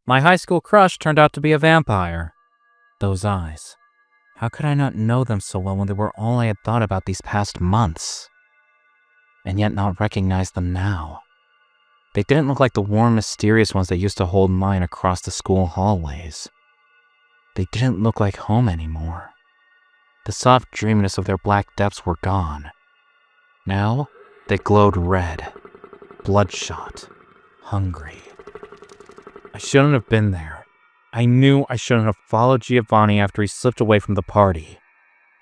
My high school crush turned out to be a vampire. Those eyes. How could I not know them so well when they were all I had thought about these past months? And yet not recognize them now. They didn't look like the warm, mysterious ones that used to hold mine across the school hallways. They didn't look like home anymore. The soft dreaminess of their black depths were gone. Now, they glowed red, bloodshot, hungry. I shouldn't have been there. I knew I shouldn't have followed Giovanni after he slipped away from the party.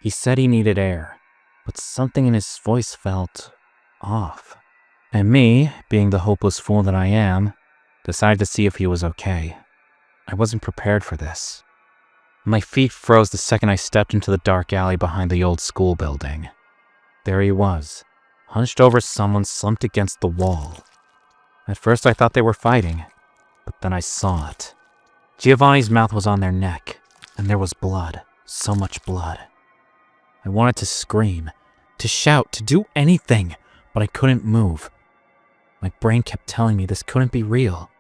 He said he needed air, but something in his voice felt off. And me, being the hopeless fool that I am, decided to see if he was okay. I wasn't prepared for this. My feet froze the second I stepped into the dark alley behind the old school building. There he was, hunched over someone slumped against the wall. At first I thought they were fighting, but then I saw it. Giovanni's mouth was on their neck, and there was blood, so much blood. I wanted to scream, to shout, to do anything, but I couldn't move. My brain kept telling me this couldn't be real.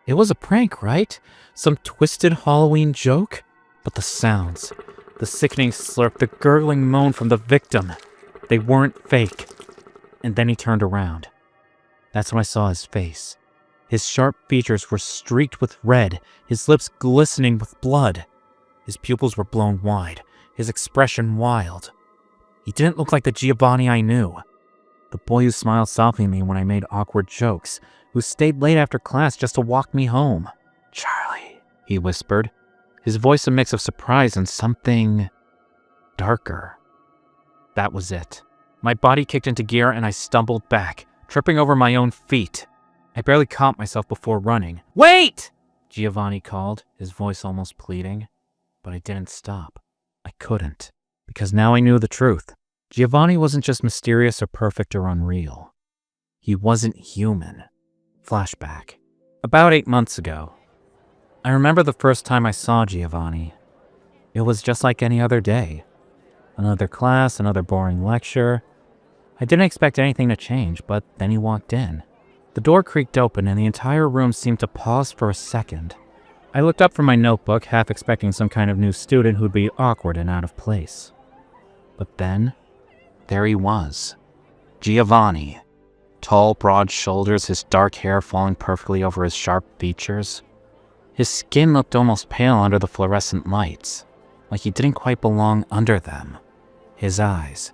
It was a prank, right? Some twisted Halloween joke? But the sounds, the sickening slurp, the gurgling moan from the victim, they weren't fake. And then he turned around. That's when I saw his face. His sharp features were streaked with red, his lips glistening with blood. His pupils were blown wide, his expression wild. He didn't look like the Giovanni I knew. The boy who smiled softly at me when I made awkward jokes, who stayed late after class just to walk me home. "Charlie," he whispered, his voice a mix of surprise and something darker. That was it. My body kicked into gear and I stumbled back, tripping over my own feet. I barely caught myself before running. "Wait!" Giovanni called, his voice almost pleading. But I didn't stop. I couldn't, because now I knew the truth. Giovanni wasn't just mysterious or perfect or unreal. He wasn't human. Flashback. About 8 months ago. I remember the first time I saw Giovanni. It was just like any other day. Another class, another boring lecture. I didn't expect anything to change, but then he walked in. The door creaked open and the entire room seemed to pause for a second. I looked up from my notebook, half expecting some kind of new student who'd be awkward and out of place. But then, there he was. Giovanni. Tall, broad shoulders, his dark hair falling perfectly over his sharp features. His skin looked almost pale under the fluorescent lights, like he didn't quite belong under them. His eyes,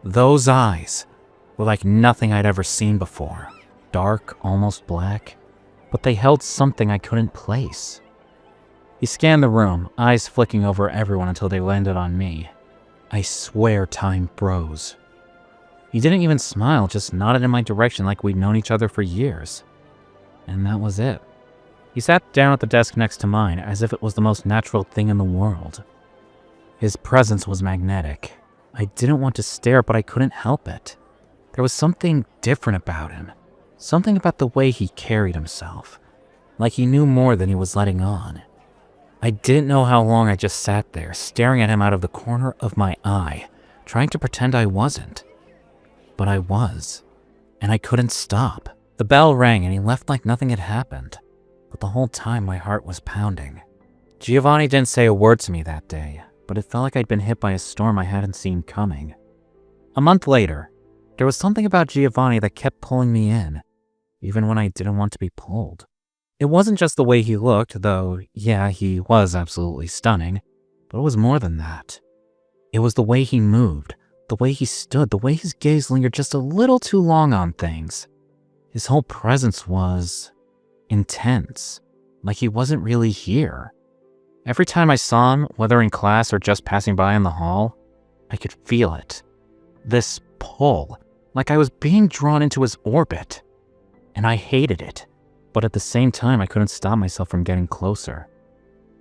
those eyes, were like nothing I'd ever seen before. Dark, almost black, but they held something I couldn't place. He scanned the room, eyes flicking over everyone until they landed on me. I swear time froze. He didn't even smile, just nodded in my direction like we'd known each other for years. And that was it. He sat down at the desk next to mine as if it was the most natural thing in the world. His presence was magnetic. I didn't want to stare, but I couldn't help it. There was something different about him. Something about the way he carried himself. Like he knew more than he was letting on. I didn't know how long I just sat there, staring at him out of the corner of my eye, trying to pretend I wasn't. But I was. And I couldn't stop. The bell rang and he left like nothing had happened. But the whole time my heart was pounding. Giovanni didn't say a word to me that day, but it felt like I'd been hit by a storm I hadn't seen coming. A month later, there was something about Giovanni that kept pulling me in, even when I didn't want to be pulled. It wasn't just the way he looked, though, yeah, he was absolutely stunning, but it was more than that. It was the way he moved, the way he stood, the way his gaze lingered just a little too long on things. His whole presence was intense, like he wasn't really here. Every time I saw him, whether in class or just passing by in the hall, I could feel it. This pull, like I was being drawn into his orbit. And I hated it, but at the same time I couldn't stop myself from getting closer.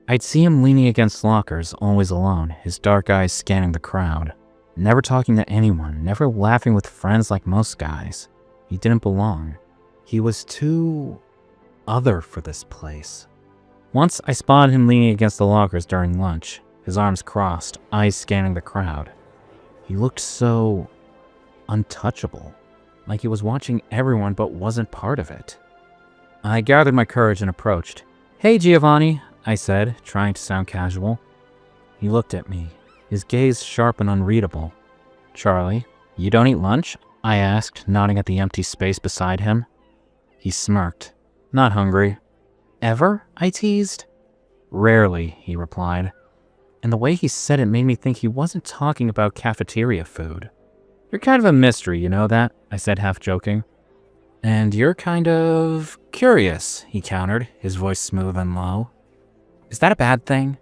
I'd see him leaning against lockers, always alone, his dark eyes scanning the crowd. Never talking to anyone, never laughing with friends like most guys. He didn't belong. He was too other for this place. Once I spotted him leaning against the lockers during lunch, his arms crossed, eyes scanning the crowd. He looked so untouchable, like he was watching everyone but wasn't part of it. I gathered my courage and approached. Hey, Giovanni, I said, trying to sound casual. He looked at me, his gaze sharp and unreadable. Charlie, you don't eat lunch? I asked, nodding at the empty space beside him. He smirked. Not hungry. Ever? I teased. Rarely, he replied. And the way he said it made me think he wasn't talking about cafeteria food. You're kind of a mystery, you know that? I said, half joking. And you're kind of curious, he countered, his voice smooth and low. Is that a bad thing?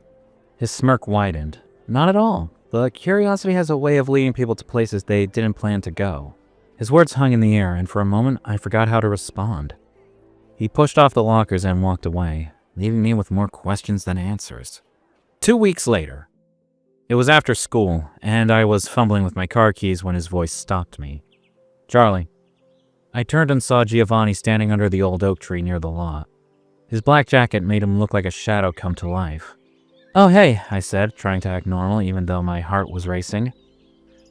His smirk widened. Not at all. But curiosity has a way of leading people to places they didn't plan to go. His words hung in the air, and for a moment I forgot how to respond. He pushed off the lockers and walked away, leaving me with more questions than answers. 2 weeks later. It was after school, and I was fumbling with my car keys when his voice stopped me. Charlie. I turned and saw Giovanni standing under the old oak tree near the lot. His black jacket made him look like a shadow come to life. Oh, hey, I said, trying to act normal even though my heart was racing.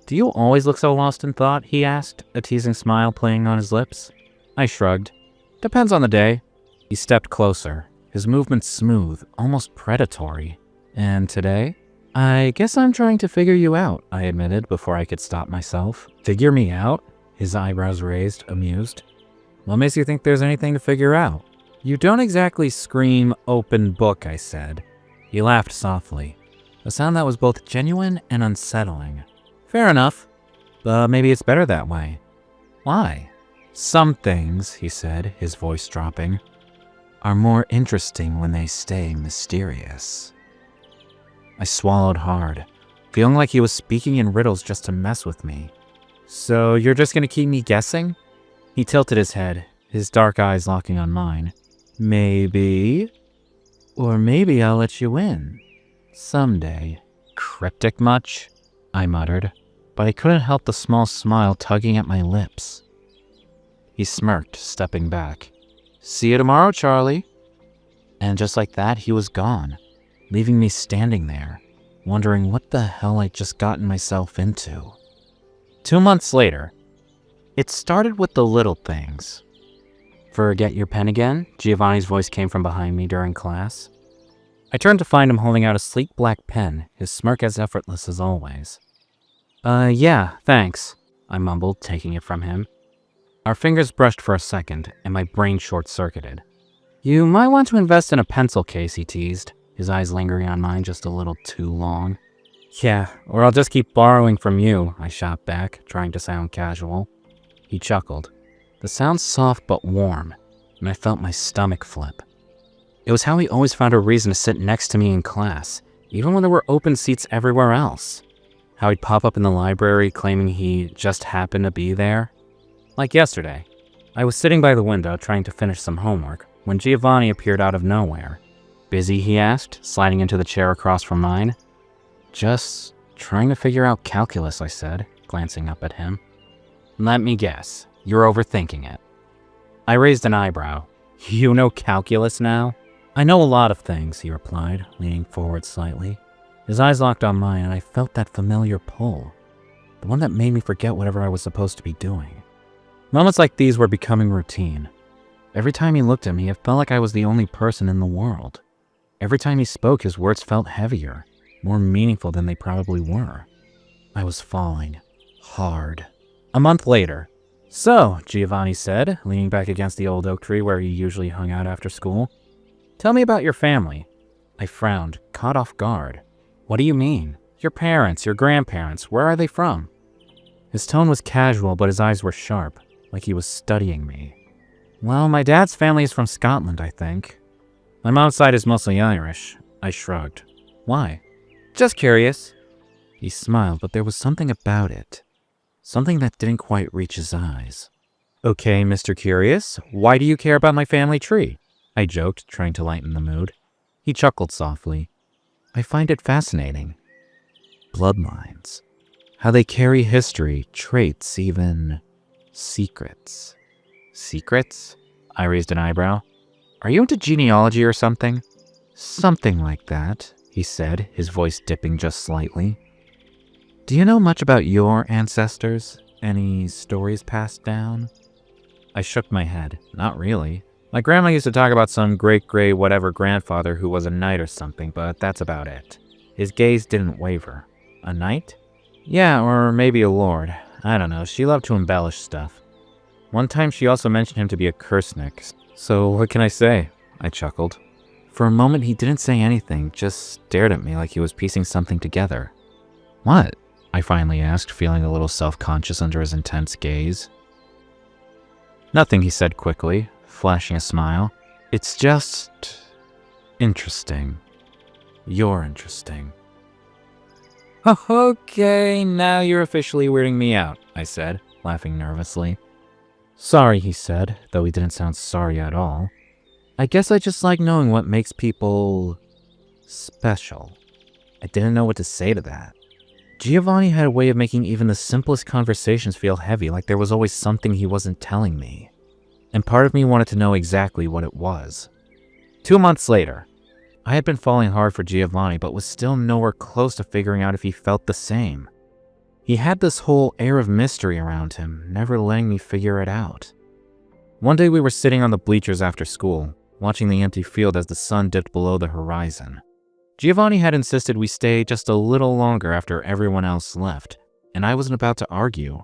Do you always look so lost in thought? He asked, a teasing smile playing on his lips. I shrugged. Depends on the day. He stepped closer, his movements smooth, almost predatory. And today? I guess I'm trying to figure you out, I admitted before I could stop myself. Figure me out? His eyebrows raised, amused. What makes you think there's anything to figure out? You don't exactly scream open book, I said. He laughed softly, a sound that was both genuine and unsettling. Fair enough, but maybe it's better that way. Why? Some things, he said, his voice dropping, are more interesting when they stay mysterious. I swallowed hard, feeling like he was speaking in riddles just to mess with me. So you're just gonna keep me guessing? He tilted his head, his dark eyes locking on mine. Maybe. Or maybe I'll let you in. Someday. Cryptic much? I muttered, but I couldn't help the small smile tugging at my lips. He smirked, stepping back. See you tomorrow, Charlie. And just like that, he was gone, leaving me standing there, wondering what the hell I'd just gotten myself into. 2 months later. It started with the little things. Forget your pen again? Giovanni's voice came from behind me during class. I turned to find him holding out a sleek black pen, his smirk as effortless as always. Yeah, thanks, I mumbled, taking it from him. Our fingers brushed for a second, and my brain short-circuited. You might want to invest in a pencil case, he teased, his eyes lingering on mine just a little too long. Yeah, or I'll just keep borrowing from you, I shot back, trying to sound casual. He chuckled. The sound soft but warm, and I felt my stomach flip. It was how he always found a reason to sit next to me in class, even when there were open seats everywhere else. How he'd pop up in the library claiming he just happened to be there. Like yesterday, I was sitting by the window trying to finish some homework when Giovanni appeared out of nowhere. Busy, he asked, sliding into the chair across from mine. Just trying to figure out calculus, I said, glancing up at him. Let me guess, you're overthinking it. I raised an eyebrow. You know calculus now? I know a lot of things, he replied, leaning forward slightly. His eyes locked on mine, and I felt that familiar pull, the one that made me forget whatever I was supposed to be doing. Moments like these were becoming routine. Every time he looked at me, it felt like I was the only person in the world. Every time he spoke, his words felt heavier, more meaningful than they probably were. I was falling. Hard. A month later. So, Giovanni said, leaning back against the old oak tree where he usually hung out after school. Tell me about your family. I frowned, caught off guard. What do you mean? Your parents, your grandparents, where are they from? His tone was casual, but his eyes were sharp, like he was studying me. Well, my dad's family is from Scotland, I think. My mom's side is mostly Irish. I shrugged. Why? Just curious. He smiled, but there was something about it. Something that didn't quite reach his eyes. Okay, Mr. Curious, why do you care about my family tree? I joked, trying to lighten the mood. He chuckled softly. I find it fascinating. Bloodlines. How they carry history, traits, even secrets. Secrets? I raised an eyebrow. Are you into genealogy or something? Something like that, he said, his voice dipping just slightly. Do you know much about your ancestors? Any stories passed down? I shook my head. Not really. My grandma used to talk about some great-whatever grandfather who was a knight or something, but that's about it. His gaze didn't waver. A knight? Yeah, or maybe a lord. I don't know, she loved to embellish stuff. One time she also mentioned him to be a cursenik. So what can I say? I chuckled. For a moment he didn't say anything, just stared at me like he was piecing something together. What? I finally asked, feeling a little self-conscious under his intense gaze. Nothing, he said quickly, flashing a smile. It's just... interesting. You're interesting. Okay, now you're officially weirding me out, I said, laughing nervously. Sorry, he said, though he didn't sound sorry at all. I guess I just like knowing what makes people... special. I didn't know what to say to that. Giovanni had a way of making even the simplest conversations feel heavy, like there was always something he wasn't telling me. And part of me wanted to know exactly what it was. 2 months later, I had been falling hard for Giovanni, but was still nowhere close to figuring out if he felt the same. He had this whole air of mystery around him, never letting me figure it out. One day we were sitting on the bleachers after school, watching the empty field as the sun dipped below the horizon. Giovanni had insisted we stay just a little longer after everyone else left, and I wasn't about to argue.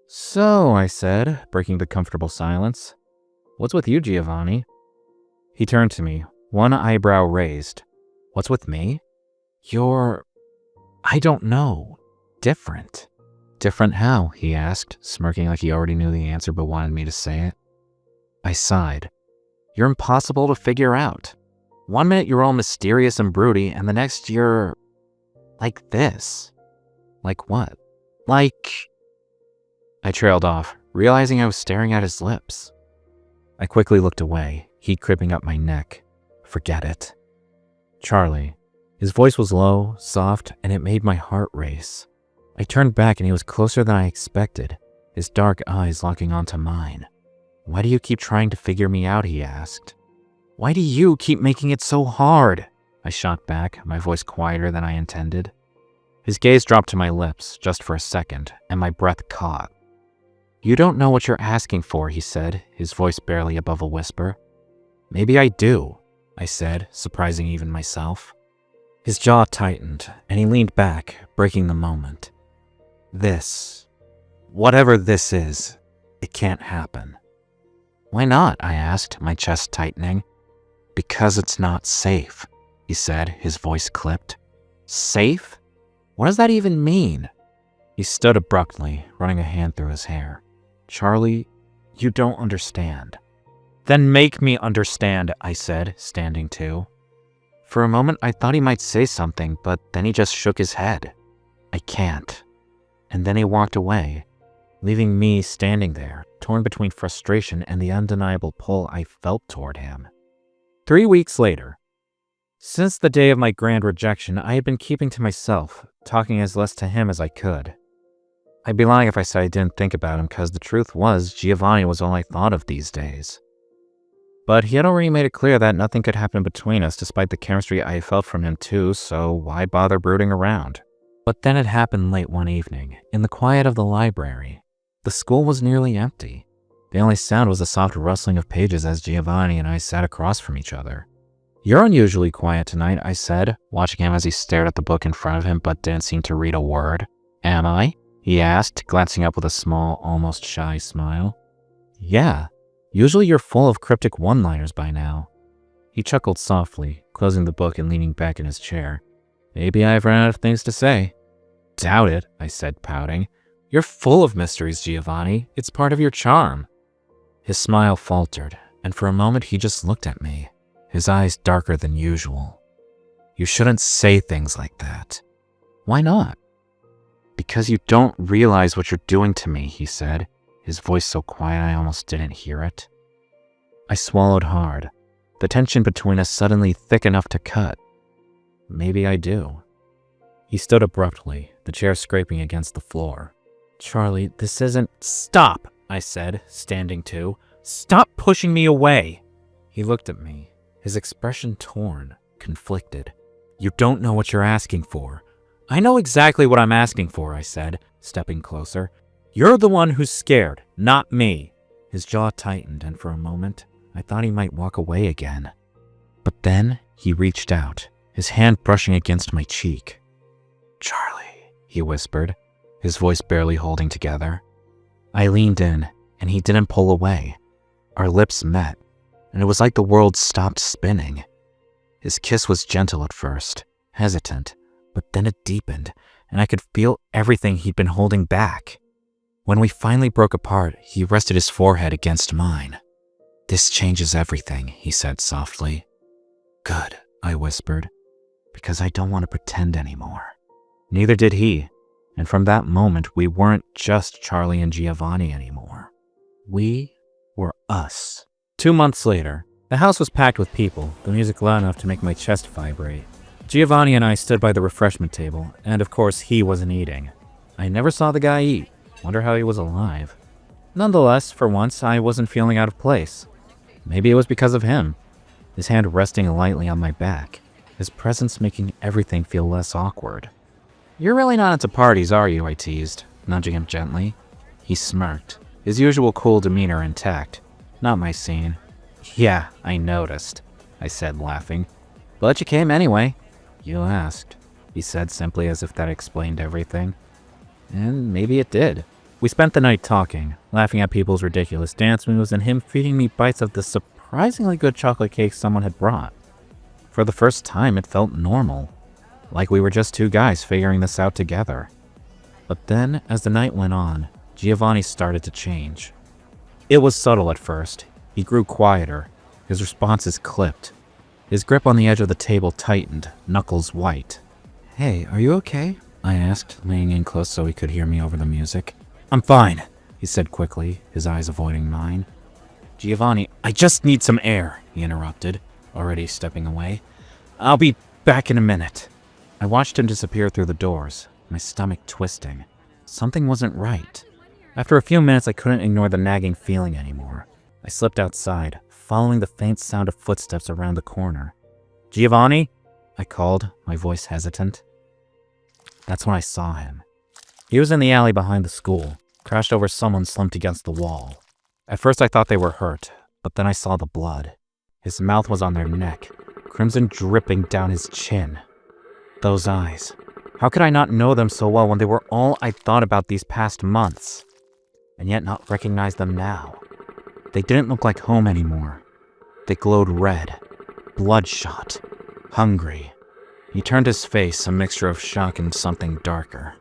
So, I said, breaking the comfortable silence, what's with you, Giovanni? He turned to me, one eyebrow raised. What's with me? You're... I don't know. Different. Different how? He asked, smirking like he already knew the answer but wanted me to say it. I sighed. You're impossible to figure out. 1 minute you're all mysterious and broody, and the next you're... like this. Like what? Like... I trailed off, realizing I was staring at his lips. I quickly looked away, heat creeping up my neck. Forget it. Charlie. His voice was low, soft, and it made my heart race. I turned back and he was closer than I expected, his dark eyes locking onto mine. Why do you keep trying to figure me out? He asked. Why do you keep making it so hard? I shot back, my voice quieter than I intended. His gaze dropped to my lips, just for a second, and my breath caught. You don't know what you're asking for, he said, his voice barely above a whisper. Maybe I do, I said, surprising even myself. His jaw tightened, and he leaned back, breaking the moment. This, whatever this is, it can't happen. Why not? I asked, my chest tightening. Because it's not safe, he said, his voice clipped. Safe? What does that even mean? He stood abruptly, running a hand through his hair. Charlie, you don't understand. Then make me understand, I said, standing too. For a moment, I thought he might say something, but then he just shook his head. I can't. And then he walked away, leaving me standing there, torn between frustration and the undeniable pull I felt toward him. 3 weeks later. Since the day of my grand rejection, I had been keeping to myself, talking as less to him as I could. I'd be lying if I said I didn't think about him, because the truth was, Giovanni was all I thought of these days. But he had already made it clear that nothing could happen between us, despite the chemistry I felt from him too, so why bother brooding around? But then it happened late one evening, in the quiet of the library. The school was nearly empty. The only sound was the soft rustling of pages as Giovanni and I sat across from each other. You're unusually quiet tonight, I said, watching him as he stared at the book in front of him but didn't seem to read a word. Am I? He asked, glancing up with a small, almost shy smile. Yeah, usually you're full of cryptic one-liners by now. He chuckled softly, closing the book and leaning back in his chair. Maybe I've run out of things to say. Doubt it, I said, pouting. You're full of mysteries, Giovanni. It's part of your charm. His smile faltered, and for a moment he just looked at me, his eyes darker than usual. You shouldn't say things like that. Why not? Because you don't realize what you're doing to me, he said, his voice so quiet I almost didn't hear it. I swallowed hard, the tension between us suddenly thick enough to cut. Maybe I do. He stood abruptly, the chair scraping against the floor. Charlie, this isn't... Stop, I said, standing too. Stop pushing me away. He looked at me, his expression torn, conflicted. You don't know what you're asking for. I know exactly what I'm asking for, I said, stepping closer. You're the one who's scared, not me. His jaw tightened, and for a moment, I thought he might walk away again. But then he reached out, his hand brushing against my cheek. "Charlie," he whispered, his voice barely holding together. I leaned in, and he didn't pull away. Our lips met, and it was like the world stopped spinning. His kiss was gentle at first, hesitant, but then it deepened, and I could feel everything he'd been holding back. When we finally broke apart, he rested his forehead against mine. "This changes everything," he said softly. "Good," I whispered, "because I don't want to pretend anymore." Neither did he, and from that moment, we weren't just Charlie and Giovanni anymore. We were us. 2 months later, the house was packed with people, the music loud enough to make my chest vibrate. Giovanni and I stood by the refreshment table, and of course he wasn't eating. I never saw the guy eat. Wonder how he was alive. Nonetheless, for once, I wasn't feeling out of place. Maybe it was because of him. His hand resting lightly on my back, his presence making everything feel less awkward. "You're really not into parties, are you?" I teased, nudging him gently. He smirked, his usual cool demeanor intact. Not my scene. "Yeah, I noticed," I said, laughing. "But you came anyway." "You asked," he said simply, as if that explained everything. And maybe it did. We spent the night talking, laughing at people's ridiculous dance moves and him feeding me bites of the surprisingly good chocolate cake someone had brought. For the first time, it felt normal, like we were just two guys figuring this out together. But then, as the night went on, Giovanni started to change. It was subtle at first. He grew quieter, his responses clipped. His grip on the edge of the table tightened, knuckles white. "Hey, are you okay?" I asked, leaning in close so he could hear me over the music. "I'm fine," he said quickly, his eyes avoiding mine. "Giovanni, I just need some air," he interrupted, already stepping away. "I'll be back in a minute." I watched him disappear through the doors, my stomach twisting. Something wasn't right. After a few minutes, I couldn't ignore the nagging feeling anymore. I slipped outside, following the faint sound of footsteps around the corner. "Giovanni?" I called, my voice hesitant. That's when I saw him. He was in the alley behind the school, crashed over someone slumped against the wall. At first I thought they were hurt, but then I saw the blood. His mouth was on their neck, crimson dripping down his chin. Those eyes. How could I not know them so well when they were all I'd thought about these past months? And yet not recognize them now. They didn't look like home anymore. They glowed red, bloodshot, hungry. He turned his face, a mixture of shock and something darker.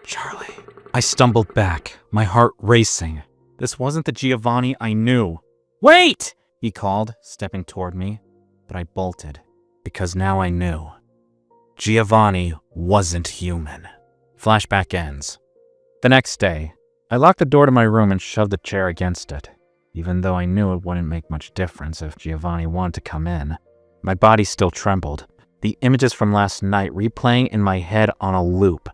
"Charlie." I stumbled back, my heart racing. This wasn't the Giovanni I knew. "Wait!" he called, stepping toward me. But I bolted, because now I knew. Giovanni wasn't human. Flashback ends. The next day, I locked the door to my room and shoved a chair against it. Even though I knew it wouldn't make much difference if Giovanni wanted to come in, my body still trembled, the images from last night replaying in my head on a loop.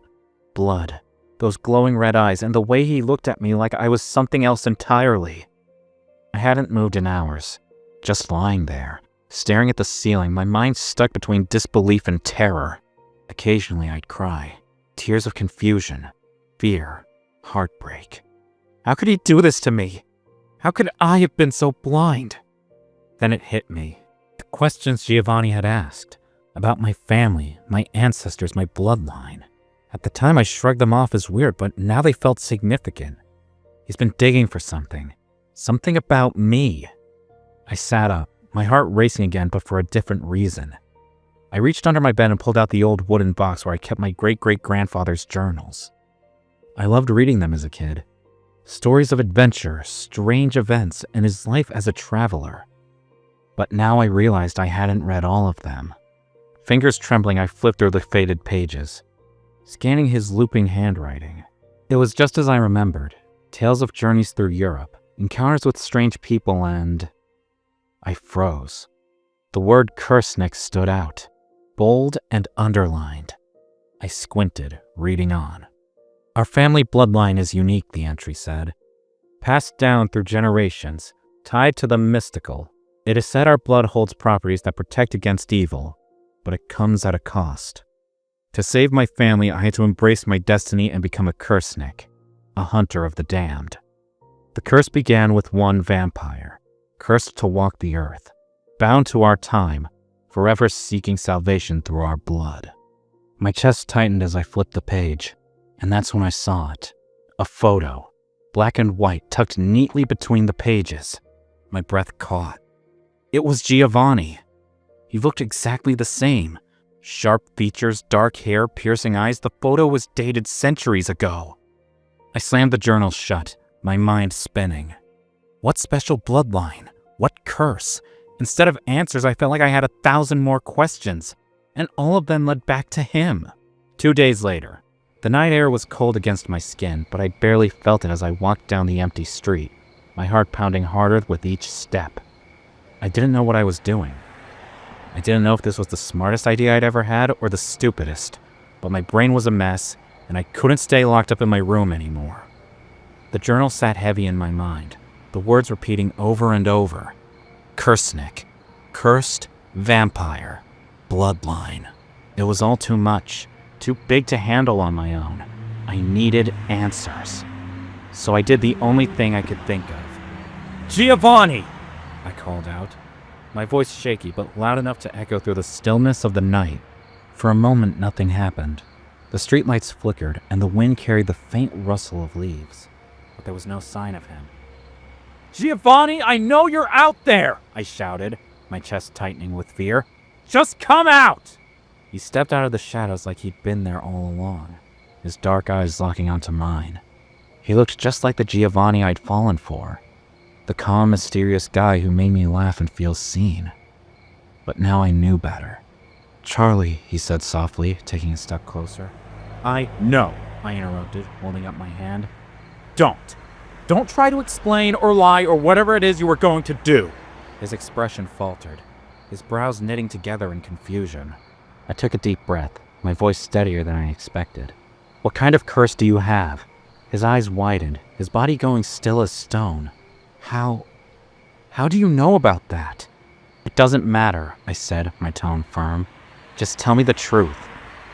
Blood, those glowing red eyes, and the way he looked at me like I was something else entirely. I hadn't moved in hours, just lying there, staring at the ceiling, my mind stuck between disbelief and terror. Occasionally I'd cry, tears of confusion, fear, heartbreak. How could he do this to me? How could I have been so blind? Then it hit me. The questions Giovanni had asked about my family, my ancestors, my bloodline. At the time I shrugged them off as weird, but now they felt significant. He's been digging for something. Something about me. I sat up, my heart racing again, but for a different reason. I reached under my bed and pulled out the old wooden box where I kept my great-great-grandfather's journals. I loved reading them as a kid. Stories of adventure, strange events, and his life as a traveler. But now I realized I hadn't read all of them. Fingers trembling, I flipped through the faded pages, scanning his looping handwriting. It was just as I remembered. Tales of journeys through Europe, encounters with strange people, and... I froze. The word Kursnik stood out, bold and underlined. I squinted, reading on. Our family bloodline is unique, the entry said. Passed down through generations, tied to the mystical. It is said our blood holds properties that protect against evil, but it comes at a cost. To save my family, I had to embrace my destiny and become a Kursnik, a hunter of the damned. The curse began with one vampire. cursed to walk the earth, bound to our time, forever seeking salvation through our blood. My chest tightened as I flipped the page, and that's when I saw it. A photo, black and white, tucked neatly between the pages. My breath caught. It was Giovanni. He looked exactly the same. Sharp features, dark hair, piercing eyes. The photo was dated centuries ago. I slammed the journal shut, my mind spinning. What special bloodline? What curse? Instead of answers, I felt like I had 1,000 more questions, and all of them led back to him. 2 days later, the night air was cold against my skin, but I barely felt it as I walked down the empty street, my heart pounding harder with each step. I didn't know what I was doing. I didn't know if this was the smartest idea I'd ever had or the stupidest, but my brain was a mess, and I couldn't stay locked up in my room anymore. The journal sat heavy in my mind, the words repeating over and over. Cursnick, cursed, vampire, bloodline. It was all too much, too big to handle on my own. I needed answers. So I did the only thing I could think of. Giovanni! I called out, my voice shaky but loud enough to echo through the stillness of the night. For a moment, nothing happened. The streetlights flickered and the wind carried the faint rustle of leaves, but there was no sign of him. Giovanni, I know you're out there, I shouted, my chest tightening with fear. Just come out! He stepped out of the shadows like he'd been there all along, his dark eyes locking onto mine. He looked just like the Giovanni I'd fallen for, the calm, mysterious guy who made me laugh and feel seen. But now I knew better. Charlie, he said softly, taking a step closer. No, I interrupted, holding up my hand. Don't try to explain or lie or whatever it is you were going to do. His expression faltered, his brows knitting together in confusion. I took a deep breath, my voice steadier than I expected. What kind of curse do you have? His eyes widened, his body going still as stone. How do you know about that? It doesn't matter, I said, my tone firm. Just tell me the truth,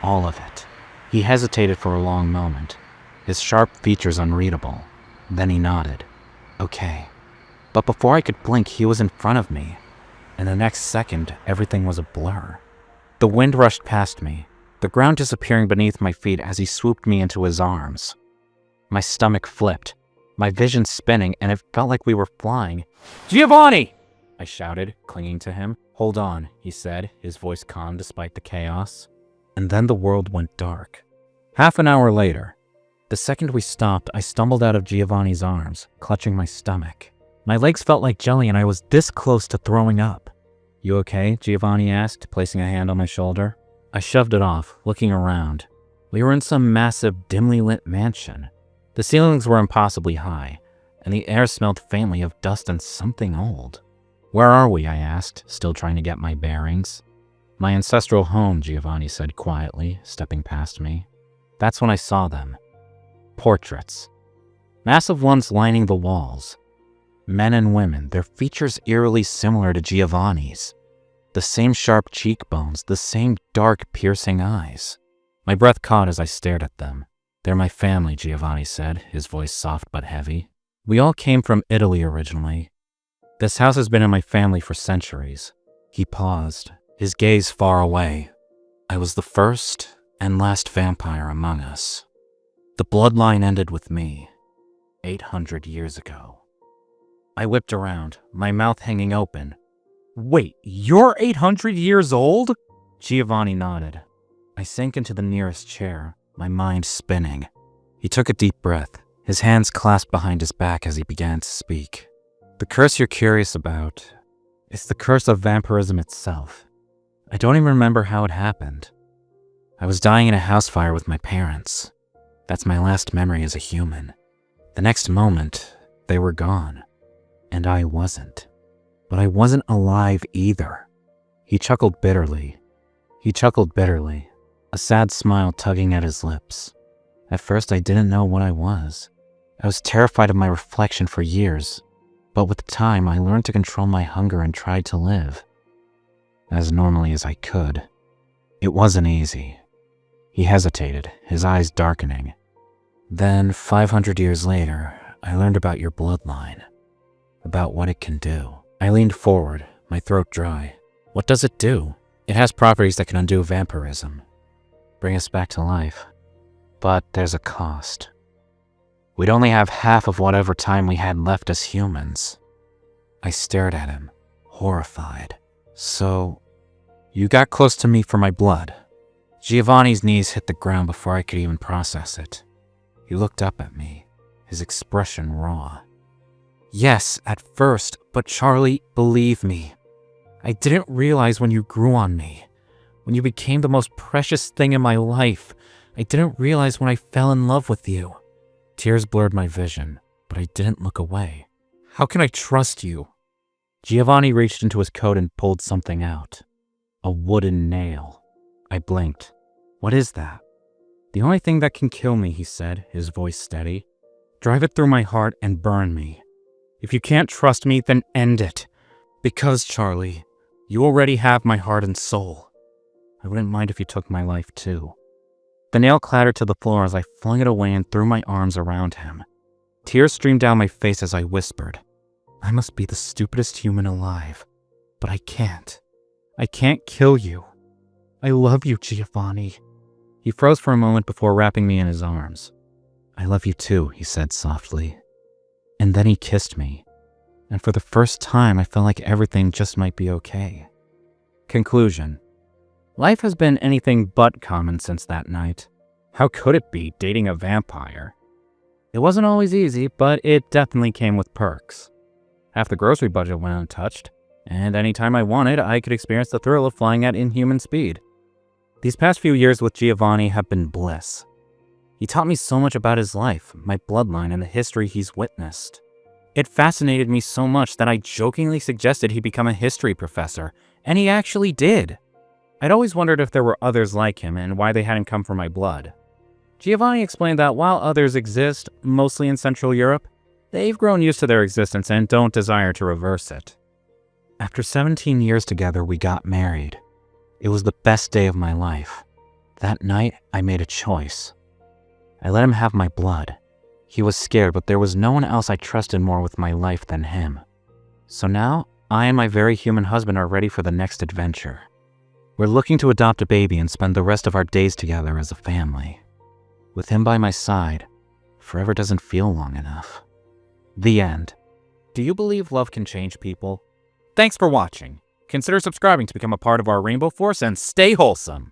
all of it. He hesitated for a long moment, his sharp features unreadable. Then he nodded. Okay. But before I could blink, he was in front of me. And the next second, everything was a blur. The wind rushed past me, the ground disappearing beneath my feet as he swooped me into his arms. My stomach flipped, my vision spinning, and it felt like we were flying. Giovanni! I shouted, clinging to him. Hold on, he said, his voice calm despite the chaos. And then the world went dark. Half an hour later, the second we stopped, I stumbled out of Giovanni's arms, clutching my stomach. My legs felt like jelly and I was this close to throwing up. You okay? Giovanni asked, placing a hand on my shoulder. I shoved it off, looking around. We were in some massive, dimly lit mansion. The ceilings were impossibly high, and the air smelled faintly of dust and something old. Where are we? I asked, still trying to get my bearings. My ancestral home, Giovanni said quietly, stepping past me. That's when I saw them. Portraits. Massive ones lining the walls. Men and women, their features eerily similar to Giovanni's. The same sharp cheekbones, the same dark, piercing eyes. My breath caught as I stared at them. They're my family, Giovanni said, his voice soft but heavy. We all came from Italy originally. This house has been in my family for centuries. He paused, his gaze far away. I was the first and last vampire among us. The bloodline ended with me, 800 years ago. I whipped around, my mouth hanging open. Wait, you're 800 years old? Giovanni nodded. I sank into the nearest chair, my mind spinning. He took a deep breath, his hands clasped behind his back as he began to speak. The curse you're curious about, it's the curse of vampirism itself. I don't even remember how it happened. I was dying in a house fire with my parents. That's my last memory as a human. The next moment, they were gone. And I wasn't. But I wasn't alive either. He chuckled bitterly, a sad smile tugging at his lips. At first, I didn't know what I was. I was terrified of my reflection for years. But with time, I learned to control my hunger and tried to live as normally as I could. It wasn't easy. He hesitated, his eyes darkening. Then, 500 years later, I learned about your bloodline, about what it can do. I leaned forward, my throat dry. What does it do? It has properties that can undo vampirism, bring us back to life. But there's a cost. We'd only have half of whatever time we had left as humans. I stared at him, horrified. So, you got close to me for my blood. Giovanni's knees hit the ground before I could even process it. He looked up at me, his expression raw. Yes, at first, but Charlie, believe me. I didn't realize when you grew on me, when you became the most precious thing in my life. I didn't realize when I fell in love with you. Tears blurred my vision, but I didn't look away. How can I trust you? Giovanni reached into his coat and pulled something out. A wooden nail. I blinked. What is that? The only thing that can kill me, he said, his voice steady. Drive it through my heart and burn me. If you can't trust me, then end it. Because, Charlie, you already have my heart and soul. I wouldn't mind if you took my life too. The nail clattered to the floor as I flung it away and threw my arms around him. Tears streamed down my face as I whispered, I must be the stupidest human alive, but I can't. I can't kill you. I love you, Giovanni. He froze for a moment before wrapping me in his arms. I love you too, he said softly. And then he kissed me, and for the first time I felt like everything just might be okay. Conclusion. Life has been anything but common since that night. How could it be, dating a vampire? It wasn't always easy, but it definitely came with perks. Half the grocery budget went untouched, and anytime I wanted, I could experience the thrill of flying at inhuman speed. These past few years with Giovanni have been bliss. He taught me so much about his life, my bloodline, and the history he's witnessed. It fascinated me so much that I jokingly suggested he become a history professor, and he actually did. I'd always wondered if there were others like him and why they hadn't come from my blood. Giovanni explained that while others exist, mostly in Central Europe, they've grown used to their existence and don't desire to reverse it. After 17 years together, we got married. It was the best day of my life. That night, I made a choice. I let him have my blood. He was scared, but there was no one else I trusted more with my life than him. So now, I and my very human husband are ready for the next adventure. We're looking to adopt a baby and spend the rest of our days together as a family. With him by my side, forever doesn't feel long enough. The end. Do you believe love can change people? Thanks for watching. Consider subscribing to become a part of our Rainbow Force and stay wholesome.